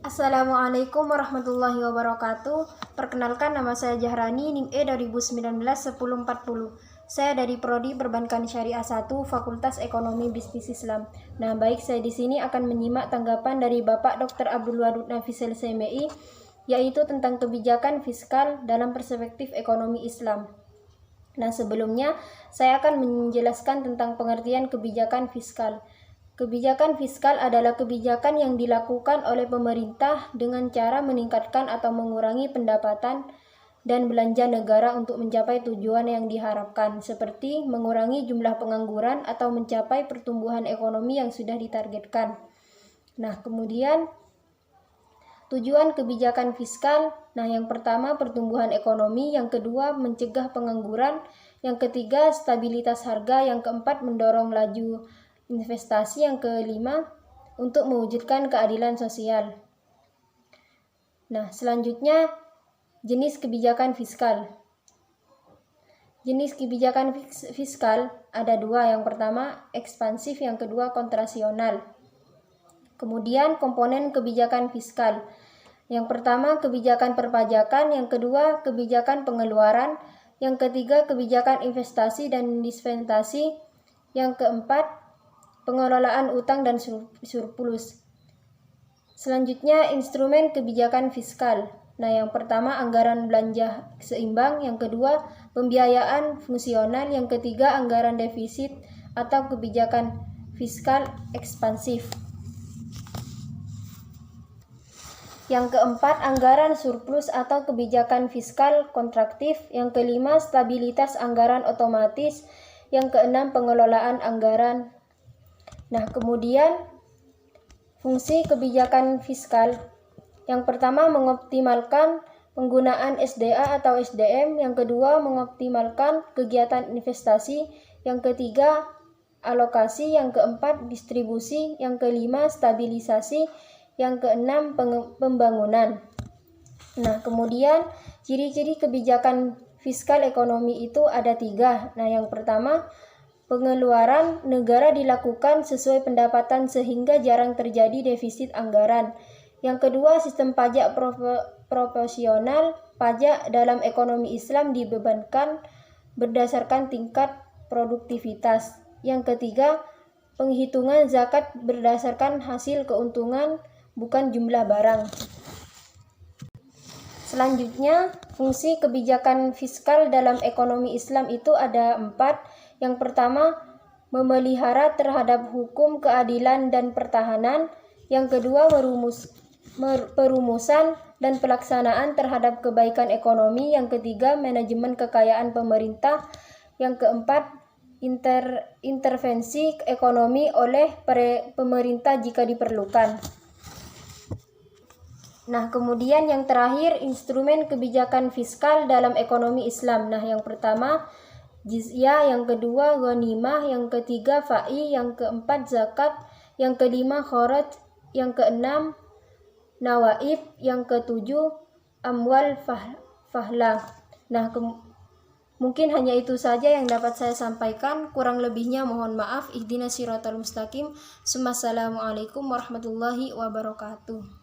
Assalamualaikum warahmatullahi wabarakatuh. Perkenalkan, nama saya Jahrani, NIM E 2019-1040. Saya dari Prodi Perbankan Syariah 1, Fakultas Ekonomi Bisnis Islam. Nah, baik, saya di sini akan menyimak tanggapan dari Bapak Dr. Abdul Wadud Nafis LCMI, yaitu tentang kebijakan fiskal dalam perspektif ekonomi Islam. Nah, sebelumnya saya akan menjelaskan tentang pengertian kebijakan fiskal. Kebijakan fiskal adalah kebijakan yang dilakukan oleh pemerintah dengan cara meningkatkan atau mengurangi pendapatan dan belanja negara untuk mencapai tujuan yang diharapkan, seperti mengurangi jumlah pengangguran atau mencapai pertumbuhan ekonomi yang sudah ditargetkan. Nah, kemudian tujuan kebijakan fiskal, yang pertama pertumbuhan ekonomi, yang kedua mencegah pengangguran, yang ketiga stabilitas harga, yang keempat mendorong laju investasi, yang kelima untuk mewujudkan keadilan sosial. Nah, selanjutnya jenis kebijakan fiskal. Jenis kebijakan fiskal ada dua, yang pertama ekspansif, yang kedua kontrasional. Kemudian komponen kebijakan fiskal. Yang pertama kebijakan perpajakan, yang kedua kebijakan pengeluaran, yang ketiga kebijakan investasi dan dispensasi, yang keempat pengelolaan utang dan surplus. Selanjutnya instrumen kebijakan fiskal. Yang pertama anggaran belanja seimbang, yang kedua pembiayaan fungsional, yang ketiga anggaran defisit atau kebijakan fiskal ekspansif. Yang keempat anggaran surplus atau kebijakan fiskal kontraktif, yang kelima stabilitas anggaran otomatis, yang keenam pengelolaan anggaran. Nah, kemudian fungsi kebijakan fiskal. Yang pertama mengoptimalkan penggunaan SDA atau SDM, yang kedua mengoptimalkan kegiatan investasi, yang ketiga alokasi, yang keempat distribusi, yang kelima stabilisasi, yang keenam pembangunan. Nah, kemudian ciri-ciri kebijakan fiskal ekonomi itu ada tiga. Yang pertama pengeluaran negara dilakukan sesuai pendapatan sehingga jarang terjadi defisit anggaran. Yang kedua, sistem pajak proporsional. Pajak dalam ekonomi Islam dibebankan berdasarkan tingkat produktivitas. Yang ketiga, penghitungan zakat berdasarkan hasil keuntungan, bukan jumlah barang. Selanjutnya, fungsi kebijakan fiskal dalam ekonomi Islam itu ada 4. Yang pertama, memelihara terhadap hukum, keadilan, dan pertahanan. Yang kedua, perumusan dan pelaksanaan terhadap kebaikan ekonomi. Yang ketiga, manajemen kekayaan pemerintah. Yang keempat, intervensi ekonomi oleh pemerintah jika diperlukan. Nah, kemudian yang terakhir, instrumen kebijakan fiskal dalam ekonomi Islam. Yang pertama jizyah, yang kedua ghanimah, yang ketiga fa'i, yang keempat zakat, yang kelima kharaj, yang keenam nawaib, yang ketujuh amwal fahlah. Mungkin hanya itu saja yang dapat saya sampaikan, kurang lebihnya mohon maaf. Ihdinas siratal mustaqim. Assalamualaikum warahmatullahi wabarakatuh.